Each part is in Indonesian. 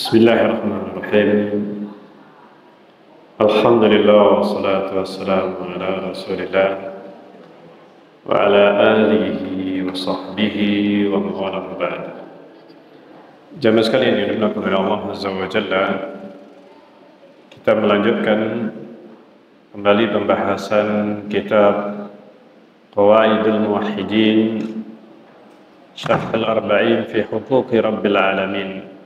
Bismillahirrahmanirrahim. Alhamdulillah wassalatu wassalamu ala Rasulillah wa ala alihi wa sahbihi wa mawala ba'd. Jamaah sekalian yang dimuliakan oleh Allah Azza wa Jalla, kita melanjutkan kembali pembahasan kitab Qawaidul Muwahhidin Syarh al-Arba'in fi Huquqi Rabbil Alamin.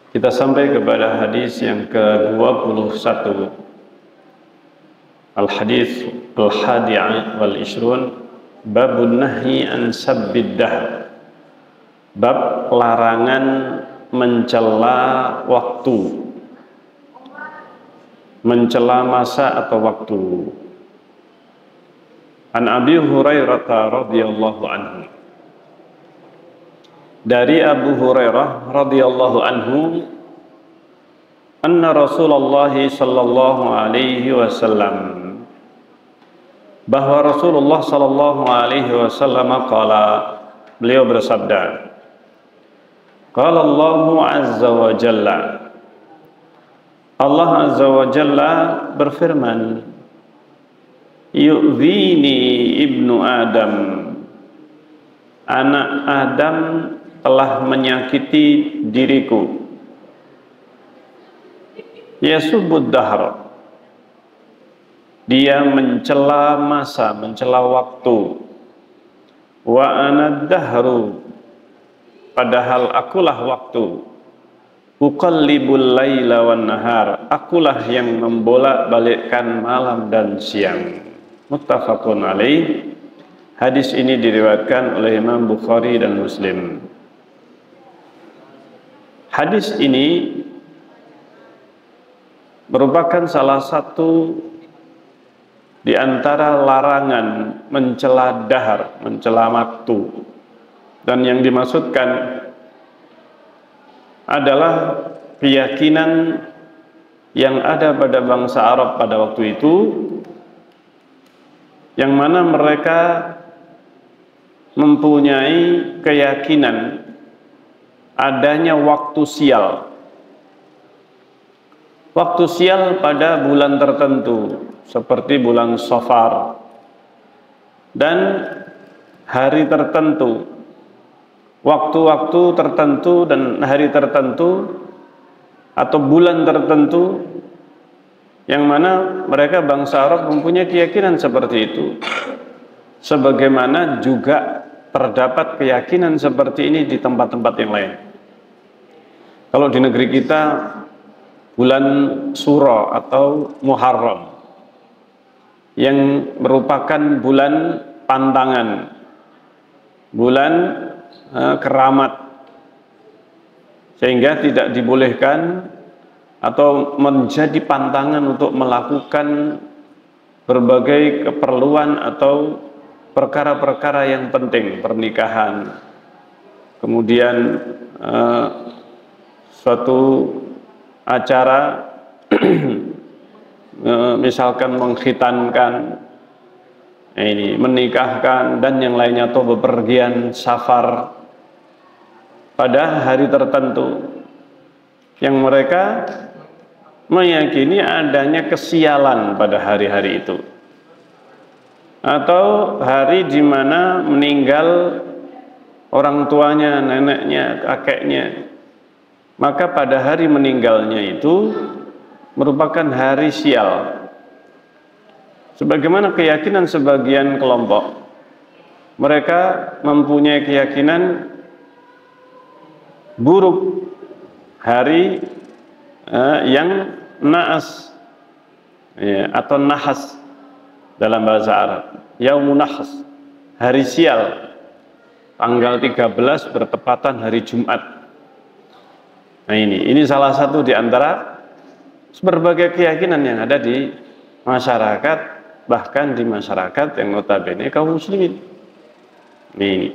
Kita sampai kepada hadis yang ke-21, Al-Hadis Al-Hadi wal Ishrun, Babun Nahyi an Sabbid Dahr, bab larangan mencela waktu, mencela masa atau waktu. An Abi Hurairah radhiyallahu anhu, dari Abu Hurairah radhiyallahu anhu, anna Rasulullah sallallahu alaihi wasallam, bahwa Rasulullah sallallahu alaihi wasallam qala, beliau bersabda, qala Allahu azza wa jalla, Allah azza wa jalla berfirman, yu'zini ibnu Adam, anak Adam telah menyakiti diriku. Yasubud dahr, dia mencela masa, mencela waktu. Wa ana dahru, padahal akulah waktu. Uqallibul laila wan nahar, akulah yang membolak-balikkan malam dan siang. Muttafaqun alaih. Hadis ini diriwayatkan oleh Imam Bukhari dan Muslim. Hadis ini merupakan salah satu di antara larangan mencela dahar, mencela waktu. Dan yang dimaksudkan adalah keyakinan yang ada pada bangsa Arab pada waktu itu, yang mana mereka mempunyai keyakinan adanya waktu sial. Waktu sial pada bulan tertentu seperti bulan Safar dan hari tertentu, waktu-waktu tertentu dan hari tertentu atau bulan tertentu, yang mana mereka bangsa Arab mempunyai keyakinan seperti itu. Sebagaimana juga terdapat keyakinan seperti ini di tempat-tempat yang lain. Kalau di negeri kita bulan Suro atau Muharram, yang merupakan bulan pantangan, bulan keramat, sehingga tidak dibolehkan atau menjadi pantangan untuk melakukan berbagai keperluan atau perkara-perkara yang penting, pernikahan, kemudian suatu acara misalkan mengkhitankan, ini menikahkan dan yang lainnya, atau bepergian safar pada hari tertentu, yang mereka meyakini adanya kesialan pada hari-hari itu, atau hari di mana meninggal orang tuanya, neneknya, kakeknya, maka pada hari meninggalnya itu merupakan hari sial. Sebagaimana keyakinan sebagian kelompok, mereka mempunyai keyakinan buruk hari yang naas, atau nahas dalam bahasa Arab, yaumun nahas, hari sial, tanggal 13 bertepatan hari Jumat. Nah, ini salah satu di antara berbagai keyakinan yang ada di masyarakat, bahkan di masyarakat yang notabene kaum muslimin. Ini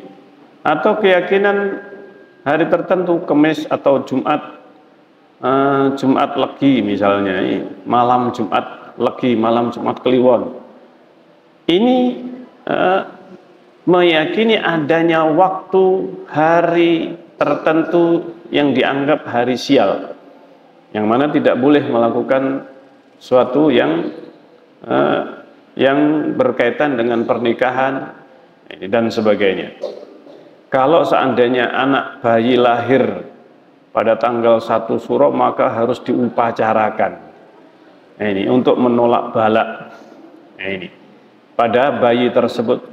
atau keyakinan hari tertentu, Kamis atau Jumat, Jumat Legi misalnya, malam Jumat Legi, malam Jumat Kliwon. Ini meyakini adanya waktu hari tertentu yang dianggap hari sial, yang mana tidak boleh melakukan suatu yang berkaitan dengan pernikahan dan sebagainya. Kalau seandainya anak bayi lahir pada tanggal 1 Suro, maka harus diupacarakan. Ini untuk menolak bala. Ini pada bayi tersebut.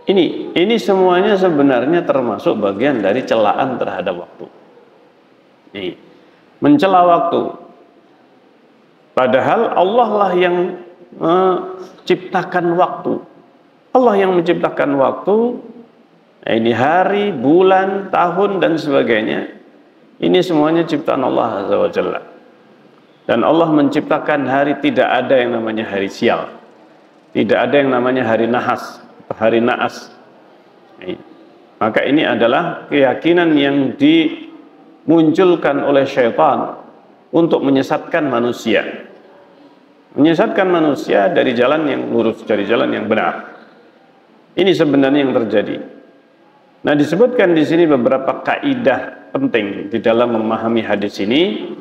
Ini semuanya sebenarnya termasuk bagian dari celaan terhadap waktu. Ini mencela waktu. Padahal Allah lah yang menciptakan waktu. Allah yang menciptakan waktu. Ini hari, bulan, tahun dan sebagainya. Ini semuanya ciptaan Allah Azza wa Jalla. Dan Allah menciptakan hari, tidak ada yang namanya hari sial. Tidak ada yang namanya hari nahas, hari naas. Maka ini adalah keyakinan yang dimunculkan oleh syaitan untuk menyesatkan manusia. Menyesatkan manusia dari jalan yang lurus, dari jalan yang benar. Ini sebenarnya yang terjadi. Nah, disebutkan di sini beberapa kaidah penting di dalam memahami hadis ini,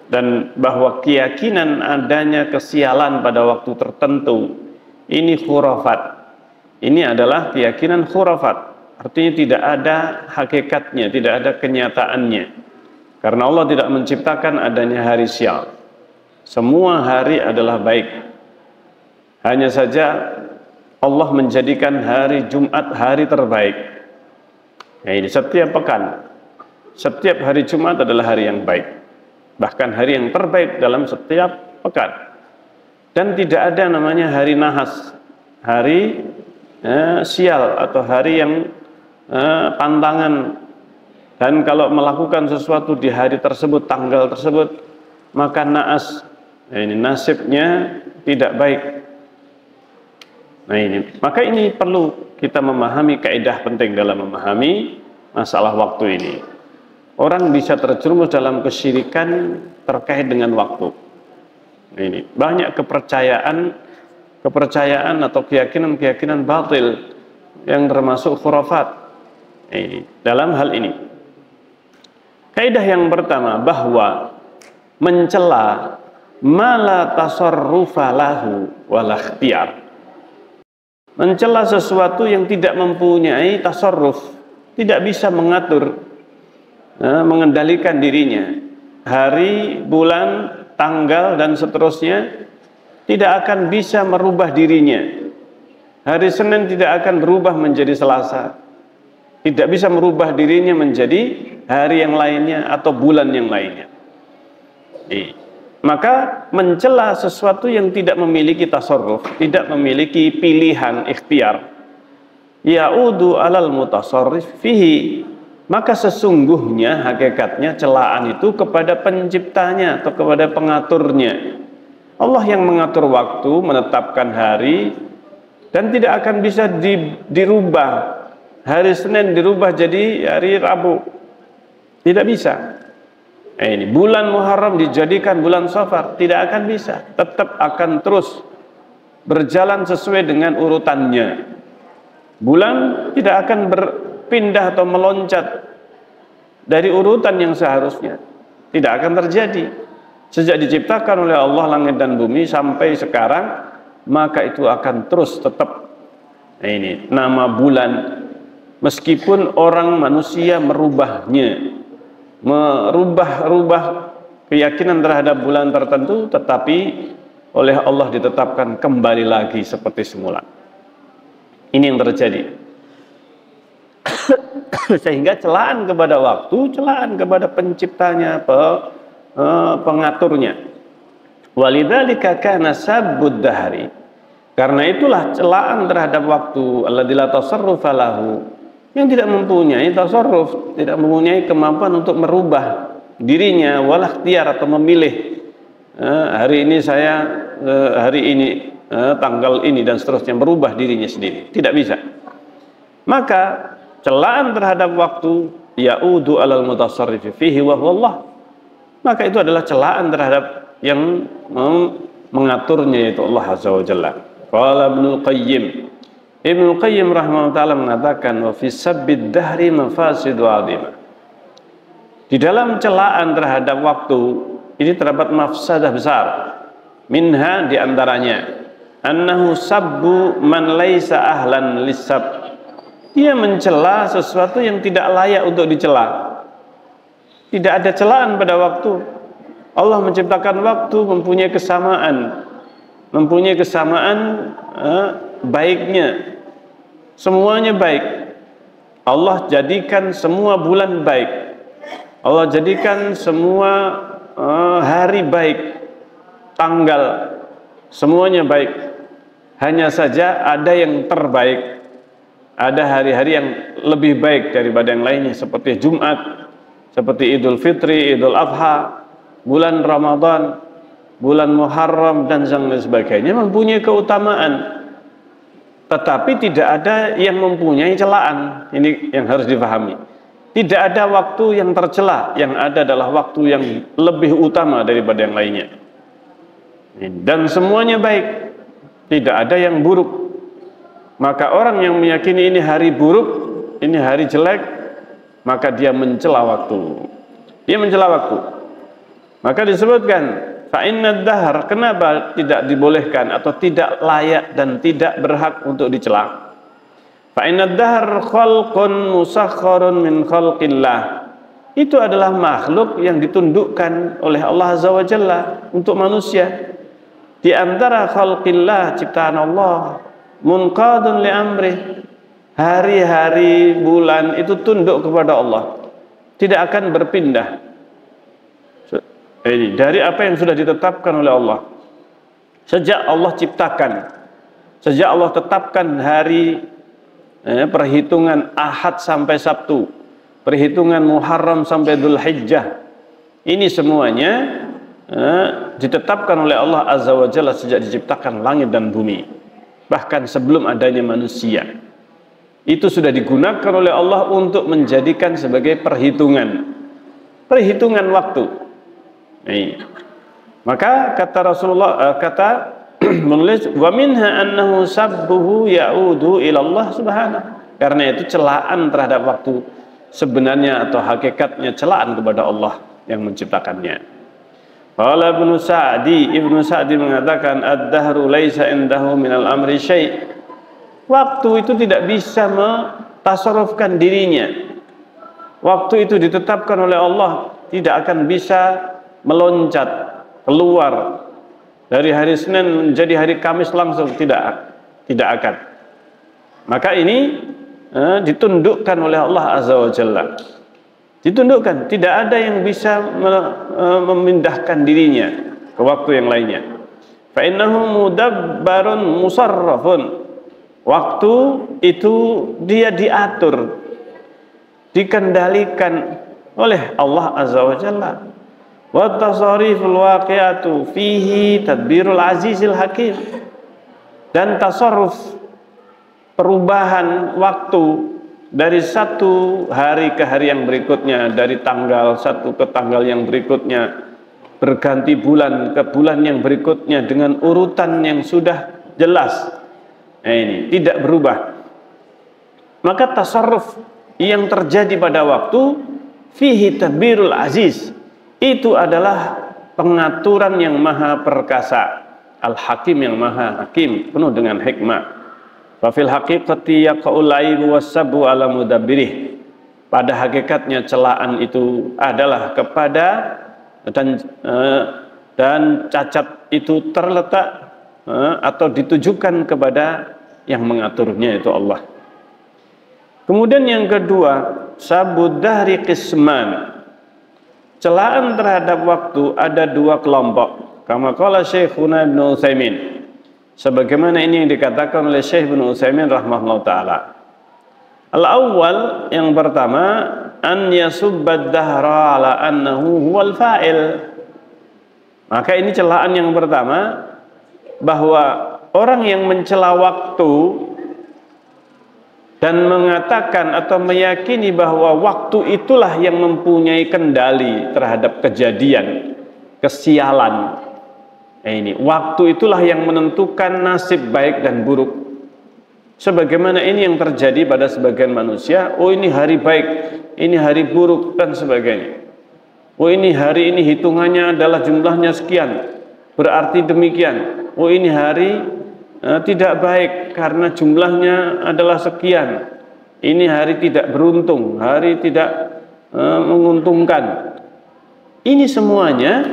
dan bahwa keyakinan adanya kesialan pada waktu tertentu ini khurafat. Ini adalah keyakinan khurafat, artinya tidak ada hakikatnya, tidak ada kenyataannya, karena Allah tidak menciptakan adanya hari sial. Semua hari adalah baik. Hanya saja Allah menjadikan hari Jumat hari terbaik. Nah, ini setiap pekan, setiap hari Jumat adalah hari yang baik, bahkan hari yang terbaik dalam setiap pekan. Dan tidak ada namanya hari nahas, hari sial atau hari yang pantangan. Dan kalau melakukan sesuatu di hari tersebut, tanggal tersebut, maka naas, ini nasibnya tidak baik. Nah, maka ini perlu kita memahami kaidah penting dalam memahami masalah waktu ini. Orang bisa terjerumus dalam kesyirikan terkait dengan waktu. Nah, ini banyak kepercayaan atau keyakinan batil yang termasuk khurafat. Nah, ini dalam hal ini. Kaidah yang pertama, bahwa mencela ma la tasarrufa lahu wal ikhtiyar. Mencela sesuatu yang tidak mempunyai tasarruf, tidak bisa mengatur, mengendalikan dirinya. Hari, bulan, tanggal dan seterusnya tidak akan bisa merubah dirinya. Hari Senin tidak akan berubah menjadi Selasa, tidak bisa merubah dirinya menjadi hari yang lainnya atau bulan yang lainnya. Maka mencela sesuatu yang tidak memiliki tasarruf, tidak memiliki pilihan ikhtiar, ya'udu alal mutasarrif fihi, maka sesungguhnya hakikatnya celaan itu kepada penciptanya atau kepada pengaturnya. Allah yang mengatur waktu, menetapkan hari, dan tidak akan bisa dirubah. Hari Senin dirubah jadi hari Rabu, tidak bisa. Ini bulan Muharram dijadikan bulan Safar, tidak akan bisa. Tetap akan terus berjalan sesuai dengan urutannya. Bulan tidak akan berpindah atau meloncat dari urutan yang seharusnya. Tidak akan terjadi. Sejak diciptakan oleh Allah langit dan bumi sampai sekarang, maka itu akan terus tetap. Ini nama bulan, meskipun orang manusia merubahnya, merubah keyakinan terhadap bulan tertentu, tetapi oleh Allah ditetapkan kembali lagi seperti semula. Ini yang terjadi. Sehingga celaan kepada waktu, celaan kepada penciptanya, pengaturnya. Walidzalika kana sabbud dahri, karena itulah celaan terhadap waktu, alladzi la tasarrufa lahu, yang tidak mempunyai tasarruf, tidak mempunyai kemampuan untuk merubah dirinya, wal ikhtiyar, atau memilih hari ini saya, hari ini tanggal ini dan seterusnya, merubah dirinya sendiri, tidak bisa. Maka celaan terhadap waktu ya'udu alal mutasarrif fihi wa huwa Allah, maka itu adalah celaan terhadap yang mengaturnya, yaitu Allah Azza wa Jalla. Qala Ibnul Qayyim, Ibnul Qayyim rahimahullah ta'ala mengatakan, wa fi sabbid dahri mafasidu 'azimah, Di dalam celaan terhadap waktu ini terdapat mafsadah besar. Minha diantaranya annahu sabbu man laisa ahlan lisab. Dia mencela sesuatu yang tidak layak untuk dicela. Tidak ada celaan pada waktu. Allah menciptakan waktu mempunyai kesamaan, baiknya. Semuanya baik. Allah jadikan semua bulan baik. Allah jadikan semua hari baik, tanggal, semuanya baik. Hanya saja ada yang terbaik, ada hari-hari yang lebih baik daripada yang lainnya, seperti Jumat, seperti Idul Fitri, Idul Adha, bulan Ramadan, bulan Muharram, dan sebagainya mempunyai keutamaan. Tetapi tidak ada yang mempunyai celaan. Ini yang harus difahami. Tidak ada waktu yang tercela, yang ada adalah waktu yang lebih utama daripada yang lainnya. Dan semuanya baik, tidak ada yang buruk. Maka orang yang meyakini ini hari buruk, ini hari jelek, maka dia mencela waktu. Dia mencela waktu. Maka disebutkan, fa inna dahar, kenapa tidak dibolehkan atau tidak layak dan tidak berhak untuk dicela? Fa inna dahr khalqun musakharun min khalqillah. Itu adalah makhluk yang ditundukkan oleh Allah Azza wa Jalla untuk manusia. Di antara khalqillah, ciptaan Allah, munqadun li amrih. Hari-hari, bulan itu tunduk kepada Allah. Tidak akan berpindah. Ini dari apa yang sudah ditetapkan oleh Allah. Sejak Allah ciptakan, sejak Allah tetapkan hari perhitungan Ahad sampai Sabtu, perhitungan Muharram sampai Dzulhijjah, ini semuanya ditetapkan oleh Allah Azza wa Jalla sejak diciptakan langit dan bumi. Bahkan sebelum adanya manusia, itu sudah digunakan oleh Allah untuk menjadikan sebagai perhitungan waktu. Maka kata Rasulullah, menulis wa minha annahu sabbuhu ya'udu ila Allah subhanahu. Karena itu celaan terhadap waktu sebenarnya atau hakikatnya celaan kepada Allah yang menciptakannya. Qala Ibnu Sa'di mengatakan ad-dahru laisa indahu minal amri syai'. Waktu itu tidak bisa mentasarrufkan dirinya. Waktu itu ditetapkan oleh Allah, tidak akan bisa meloncat keluar dari hari Senin menjadi hari Kamis langsung, tidak akan. Maka ini ditundukkan oleh Allah Azza wa Jalla. Ditundukkan, tidak ada yang bisa memindahkan dirinya ke waktu yang lainnya. Fa innahu mudabbarun musarrafun. Waktu itu dia diatur, dikendalikan oleh Allah Azza wa Jalla. Wa tasarriful waqi'atu fihi tadbirul azizil hakim. Dan tasarruf, perubahan waktu dari satu hari ke hari yang berikutnya, dari tanggal satu ke tanggal yang berikutnya, berganti bulan ke bulan yang berikutnya dengan urutan yang sudah jelas. Ini tidak berubah. Maka tasarruf yang terjadi pada waktu fihi tadbirul aziz, itu adalah pengaturan yang maha perkasa, al-hakim yang maha hakim, penuh dengan hikmah. Wa fil haqiqati yaqa'ul aibu was-sabbu ala mudabbirih. Pada hakikatnya celaan itu adalah kepada dan cacat itu terletak atau ditujukan kepada yang mengaturnya, itu Allah. Kemudian yang kedua, sabud dahri qisman. Celaan terhadap waktu ada dua kelompok. Kama qala Syekhuna Ibnu Utsaimin. Sebagaimana ini yang dikatakan oleh Syekh Ibnu Utsaimin rahimahullah taala. Al-awwal, yang pertama, an yasubbad dahra ala annahu huwal fa'il. Maka ini celaan yang pertama, bahwa orang yang mencela waktu dan mengatakan atau meyakini bahwa waktu itulah yang mempunyai kendali terhadap kejadian, kesialan. Ini waktu itulah yang menentukan nasib baik dan buruk. Sebagaimana ini yang terjadi pada sebagian manusia, oh ini hari baik, ini hari buruk dan sebagainya. Oh ini hari ini hitungannya adalah jumlahnya sekian, berarti demikian. Oh ini hari tidak baik karena jumlahnya adalah sekian. Ini hari tidak beruntung, hari tidak menguntungkan. Ini semuanya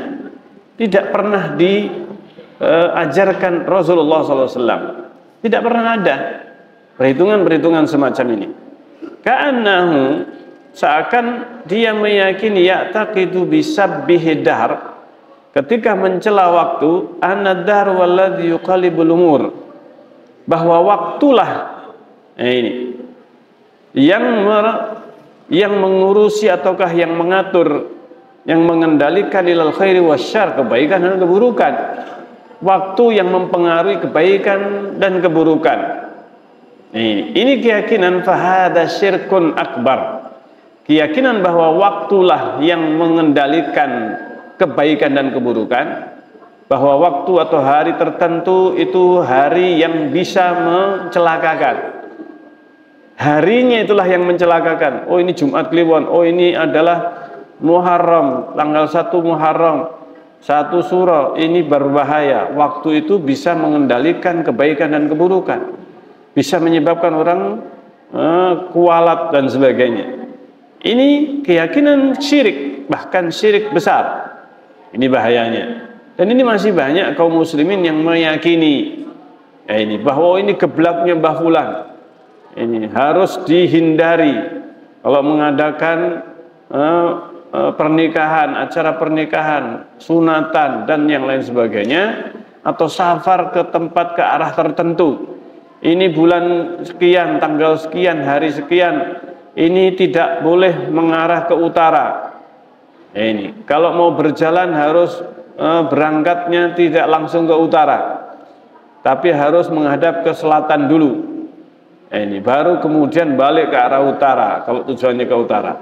tidak pernah diajarkan Rasulullah SAW. Tidak pernah ada perhitungan-perhitungan semacam ini. Ka'annahu, seakan dia meyakini ya'taqidu bisabbihi dahr, ketika mencela waktu, anad-dahr walladhi yuqallibul umur, bahwa waktulah ini yang mengurusi ataukah yang mengatur, yang mengendalikan ilal khairi wasyarr, kebaikan dan keburukan. Waktu yang mempengaruhi kebaikan dan keburukan. Ini keyakinan fahada syirkun akbar. Keyakinan bahwa waktulah yang mengendalikan kebaikan dan keburukan, bahwa waktu atau hari tertentu itu hari yang bisa mencelakakan. Harinya itulah yang mencelakakan. Oh ini Jumat Kliwon, oh ini adalah Muharram, tanggal 1 Muharram, 1 Suro, ini berbahaya. Waktu itu bisa mengendalikan kebaikan dan keburukan, bisa menyebabkan orang kualat dan sebagainya. Ini keyakinan syirik, bahkan syirik besar. Ini bahayanya. Dan ini masih banyak kaum muslimin yang meyakini ini bahwa ini geblaknya Mbah Fulan. Ini harus dihindari kalau mengadakan pernikahan, acara pernikahan, sunatan dan yang lain sebagainya, atau safar ke tempat ke arah tertentu. Ini bulan sekian, tanggal sekian, hari sekian, ini tidak boleh mengarah ke utara. Ini kalau mau berjalan harus berangkatnya tidak langsung ke utara, tapi harus menghadap ke selatan dulu. Ini baru kemudian balik ke arah utara kalau tujuannya ke utara.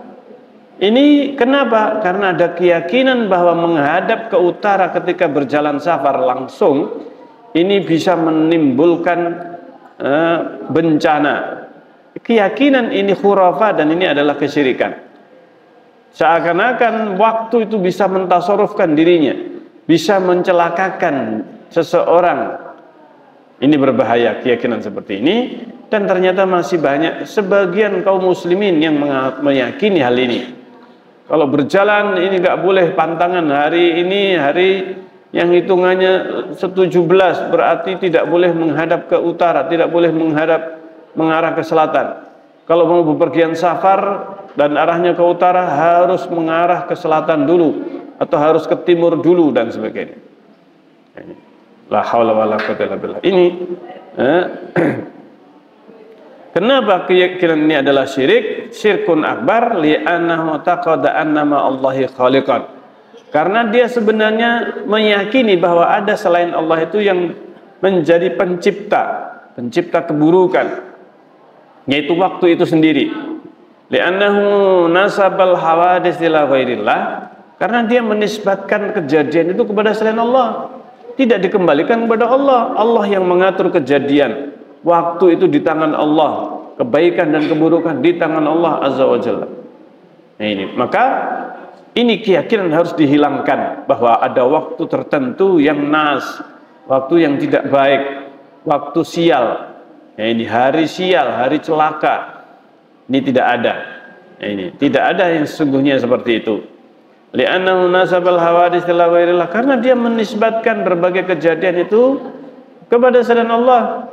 Ini kenapa? Karena ada keyakinan bahwa menghadap ke utara ketika berjalan safar langsung ini bisa menimbulkan bencana. Keyakinan ini khurafah dan ini adalah kesyirikan. Seakan-akan waktu itu bisa mentasarufkan dirinya, bisa mencelakakan seseorang. Ini berbahaya keyakinan seperti ini, dan ternyata masih banyak sebagian kaum muslimin yang meyakini hal ini. Kalau berjalan ini nggak boleh pantangan, hari ini hari yang hitungannya 17 berarti tidak boleh menghadap ke utara, tidak boleh mengarah ke selatan. Kalau mau bepergian safar dan arahnya ke utara harus mengarah ke selatan dulu atau harus ke timur dulu dan sebagainya. La haula wala quwwata illa billah. Ini kenapa keyakinan ini adalah syirik? Syirkun akbar li'annahu taqada annama Allahi khaliqan. Karena dia sebenarnya meyakini bahwa ada selain Allah itu yang menjadi pencipta keburukan, yaitu waktu itu sendiri. Li'annahu nasabal hawadits ila ghairillah, karena dia menisbatkan kejadian itu kepada selain Allah, tidak dikembalikan kepada Allah. Allah yang mengatur kejadian. Waktu itu di tangan Allah, kebaikan dan keburukan di tangan Allah Azza wa Jalla. Maka ini keyakinan harus dihilangkan bahwa ada waktu tertentu yang waktu yang tidak baik, waktu sial. Ini hari sial, hari celaka. Ini tidak ada. Ini tidak ada yang sesungguhnya seperti itu. Li'annahu nasabal hawadits ila ghairillah, karena dia menisbatkan berbagai kejadian itu kepada selain Allah.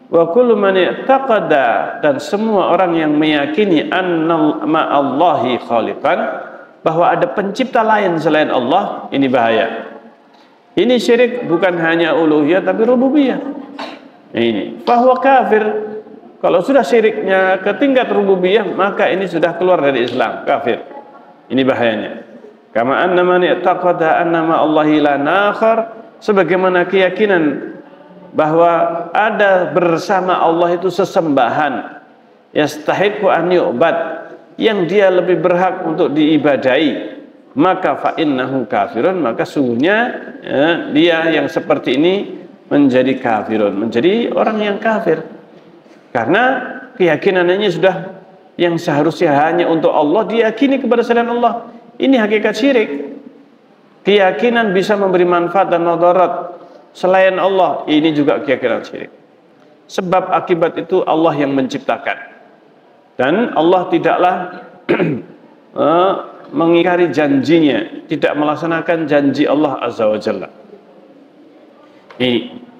Wa kullu man i'taqada, dan semua orang yang meyakini anna ma'allahi khaliqan, bahwa ada pencipta lain selain Allah, ini bahaya. Ini syirik bukan hanya uluhiyah tapi rububiyah. Ini bahwa kafir. Kalau sudah syiriknya ke tingkat rububiyah, maka ini sudah keluar dari Islam, kafir. Ini bahayanya. Kama anna man i'taqada anna ma'allahi la akhar, sebagaimana keyakinan bahwa ada bersama Allah itu sesembahan, yastahiqu an yu'bad, yang dia lebih berhak untuk diibadai, maka fa innahu kafirun, maka sungguhnya dia yang seperti ini menjadi kafirun, menjadi orang yang kafir. Karena keyakinannya sudah yang seharusnya hanya untuk Allah diyakini kepada selain Allah. Ini hakikat syirik. Keyakinan bisa memberi manfaat dan mudarat selain Allah, ini juga keyakinan syirik. Sebab akibat itu Allah yang menciptakan. Dan Allah tidaklah mengingkari janjinya, tidak melaksanakan janji Allah Azza wa Jalla.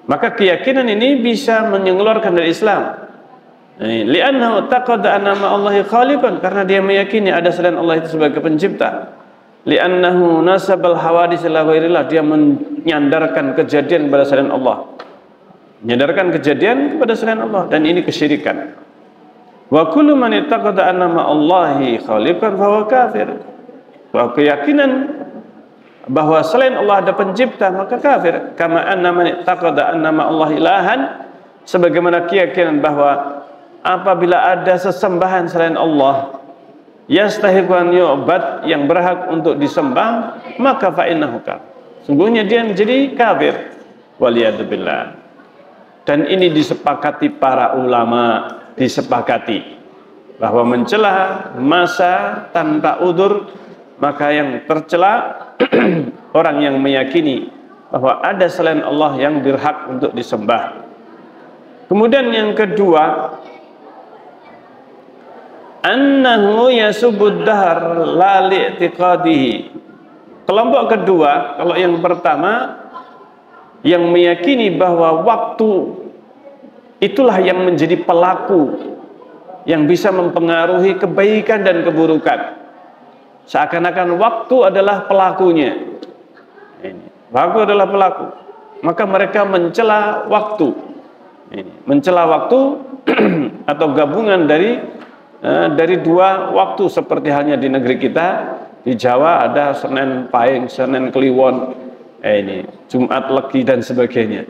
Maka keyakinan ini bisa mengeluarkan dari Islam. Li'annahu taqada anna Allahi khaliqan, karena dia meyakini ada selain Allah itu sebagai pencipta. Li'annahu nasabal hawadits ila ghairillah, dia menyandarkan kejadian kepada selain Allah. Menyandarkan kejadian kepada selain Allah, dan ini kesyirikan. Wa kullu man ittaqada anna Allahi khaliqan fa huwa kafir. Bahwa keyakinan bahwa selain Allah ada pencipta maka kafir. Kama anna man ittaqada anna Allahi ilahan, sebagaimana keyakinan bahwa apabila ada sesembahan selain Allah yastahiqu an yu'bad, yang berhak untuk disembah, maka fa innahu kafir. Sungguhnya dia menjadi kafir. Waliyadzubillah. Dan ini disepakati para ulama, disepakati bahwa mencela masa tanpa udzur, maka yang tercela orang yang meyakini bahwa ada selain Allah yang berhak untuk disembah. Kemudian yang kedua, annahu yasubbud dahr la li'tiqadihi. Kelompok kedua, kalau yang pertama yang meyakini bahwa waktu itulah yang menjadi pelaku yang bisa mempengaruhi kebaikan dan keburukan. Seakan-akan waktu adalah pelakunya. Waktu adalah pelaku. Maka mereka mencela waktu. Mencela waktu atau gabungan dari dua waktu, seperti halnya di negeri kita. Di Jawa ada Senin Pahing, Senin Kliwon, Jumat Legi dan sebagainya.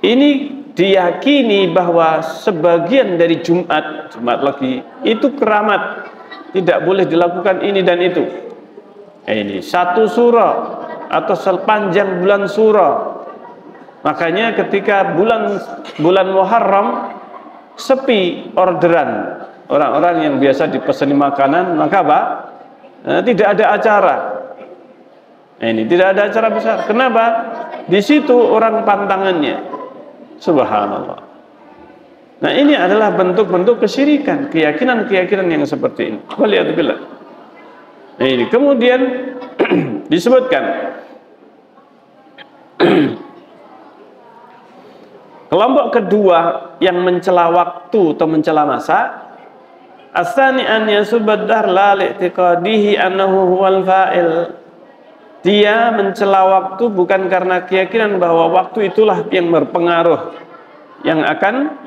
Ini diyakini bahwa sebagian dari Jumat Legi itu keramat, tidak boleh dilakukan ini dan itu. Ini satu surah atau sepanjang bulan surah. Makanya ketika bulan Muharram sepi orderan orang-orang yang biasa dipeseni makanan, maka apa? Tidak ada acara. Ini tidak ada acara besar. Kenapa? Di situ orang pantangannya. Subhanallah. Nah, ini adalah bentuk-bentuk kesyirikan, keyakinan-keyakinan yang seperti ini. Waliyadzubillah. Nah, ini kemudian disebutkan kelompok kedua yang mencela waktu atau mencela masa, asani an yasubbad dahr la li'tiqadihi annahu huwal fa'il. Dia mencela waktu bukan karena keyakinan bahwa waktu itulah yang berpengaruh, yang akan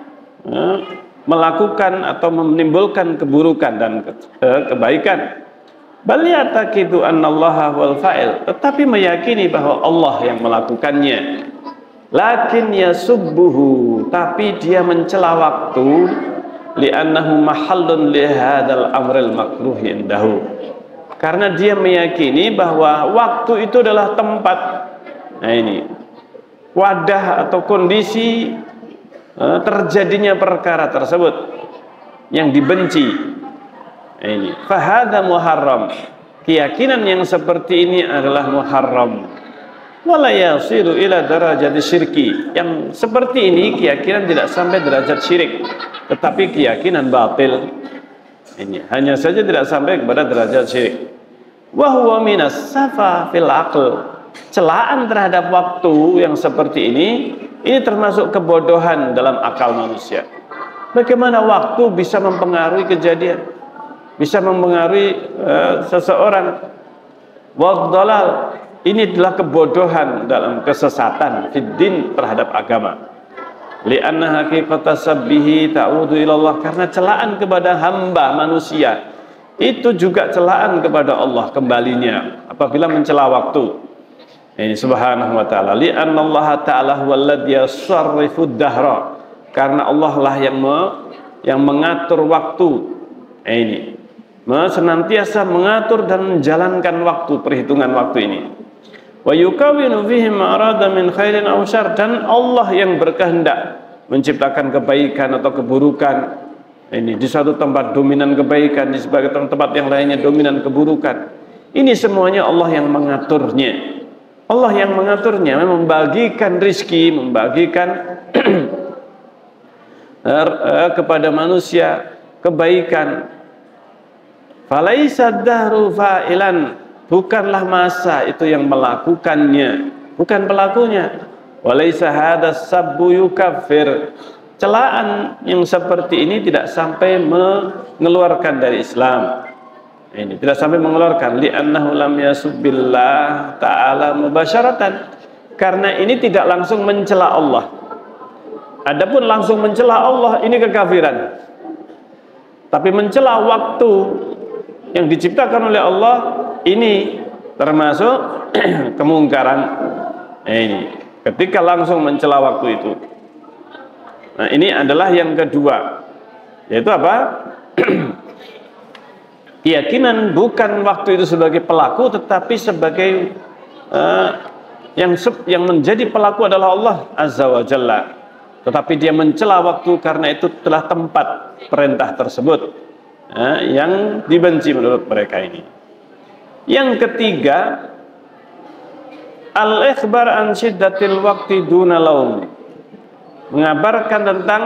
melakukan atau menimbulkan keburukan dan kebaikan. Bal ya'taqidu annallaha huwal fa'il, tetapi meyakini bahwa Allah yang melakukannya. Lakin yasubbuhu, tapi dia mencela waktu, li'annahu mahallun li hadzal amril makruh indahu. Karena dia meyakini bahwa waktu itu adalah tempat, wadah atau kondisi terjadinya perkara tersebut yang dibenci. Fahadha muharram. Keyakinan yang seperti ini adalah muharram. Wala yasiru ila darajati syirki. Yang seperti ini keyakinan tidak sampai derajat syirik, tetapi keyakinan batil. Ini hanya saja tidak sampai kepada derajat syirik. Wa huwa minas safa fil aql. Celaan terhadap waktu yang seperti ini termasuk kebodohan dalam akal manusia. Bagaimana waktu bisa mempengaruhi kejadian, bisa mempengaruhi seseorang? Wadhalal, ini adalah kebodohan dalam kesesatan fiddin terhadap agama. Li'anna haqiqata sabbihi ta'udu ilallah, karena celaan kepada hamba manusia itu juga celaan kepada Allah kembalinya apabila mencela waktu. Ini subhanahu wa ta'ala. Li'anna Allah ta'ala huwallazi yasarrifud dahra, karena Allah lah yang mengatur waktu. Ini senantiasa mengatur dan menjalankan waktu, perhitungan waktu ini. Wa yukawwinu fihi ma arada min khairin aw syarr, dan Allah yang berkehendak menciptakan kebaikan atau keburukan. Ini di suatu tempat dominan kebaikan, di sebagai tempat yang lainnya dominan keburukan. Ini semuanya Allah yang mengaturnya. Allah yang mengaturnya, membagikan rizki, membagikan kepada manusia kebaikan. Falaisa dahru fa'ilan, bukanlah masa itu yang melakukannya, bukan pelakunya. Walaisa hadas sabbu yukaffir, celaan yang seperti ini tidak sampai mengeluarkan dari Islam. Ini tidak sampai mengeluarkan, li'annahu lam yasubbillah ta'ala mubasyaratan, karena ini tidak langsung mencela Allah. Adapun langsung mencela Allah, ini kekafiran. Tapi mencela waktu yang diciptakan oleh Allah, ini termasuk kemungkaran. Ini ketika langsung mencela waktu itu. Nah, ini adalah yang kedua, yaitu apa? Keyakinan bukan waktu itu sebagai pelaku, tetapi sebagai yang menjadi pelaku adalah Allah Azza wa Jalla. Tetapi dia mencela waktu karena itu telah tempat perintah tersebut yang dibenci menurut mereka ini. Yang ketiga, al-ikhbar an syiddatil waqti duna laum, mengabarkan tentang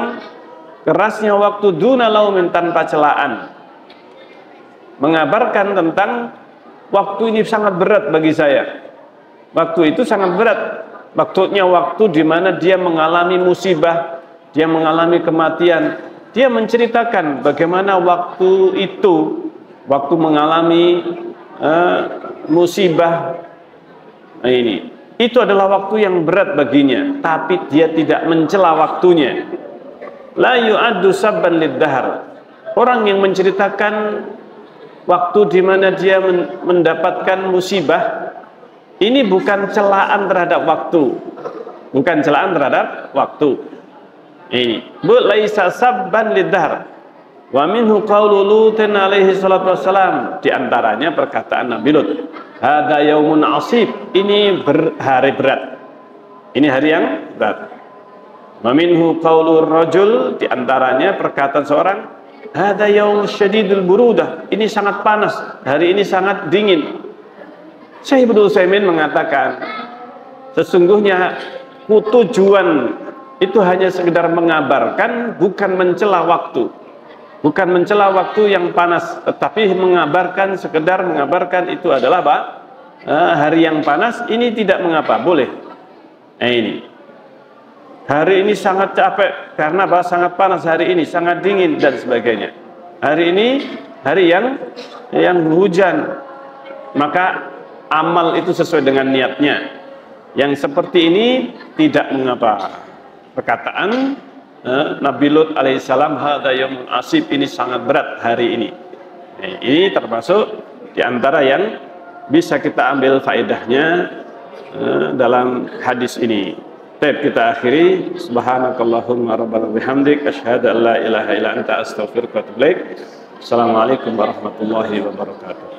kerasnya waktu duna laumin, tanpa celaan. Mengabarkan tentang waktu ini sangat berat bagi saya. Waktu itu sangat berat. Waktunya waktu di mana dia mengalami musibah, dia mengalami kematian. Dia menceritakan bagaimana waktu itu, waktu mengalami musibah ini, itu adalah waktu yang berat baginya. Tapi dia tidak mencela waktunya. La yu'addu sabban lid-dahr. Orang yang menceritakan waktu di mana dia mendapatkan musibah, ini bukan celaan terhadap waktu, bukan celaan terhadap waktu. Ini laisa sabban lidahr. Wa minhu qaulu Lutin alaihi salatu wassalam, di antaranya perkataan Nabi Lut, hada yaumun asib, ini hari berat, ini hari yang berat. Wa minhu qaulu rajul, di antaranya perkataan seorang, hada yaum syadidul burudah, ini sangat panas, hari ini sangat dingin. Syekh Ibnu Utsaimin mengatakan, sesungguhnya tujuan itu hanya sekedar mengabarkan, bukan mencela waktu, bukan mencela waktu yang panas, tetapi mengabarkan, sekedar mengabarkan itu adalah apa? Hari yang panas, ini tidak mengapa, boleh. Ini hari ini sangat capek karena apa? Sangat panas hari ini, sangat dingin dan sebagainya. Hari ini hari yang hujan, maka amal itu sesuai dengan niatnya. Yang seperti ini tidak mengapa. Perkataan Nabi Lut alaihissalam, hada yaumun asib, ini sangat berat hari ini. Ini termasuk diantara yang bisa kita ambil faedahnya dalam hadis ini. Baik, kita akhiri. Subhanakallahumma rabbana bihamdik, asyhadu an la ilaha illa anta, astaghfiruka wa atubu ilaik. Assalamualaikum warahmatullahi wabarakatuh.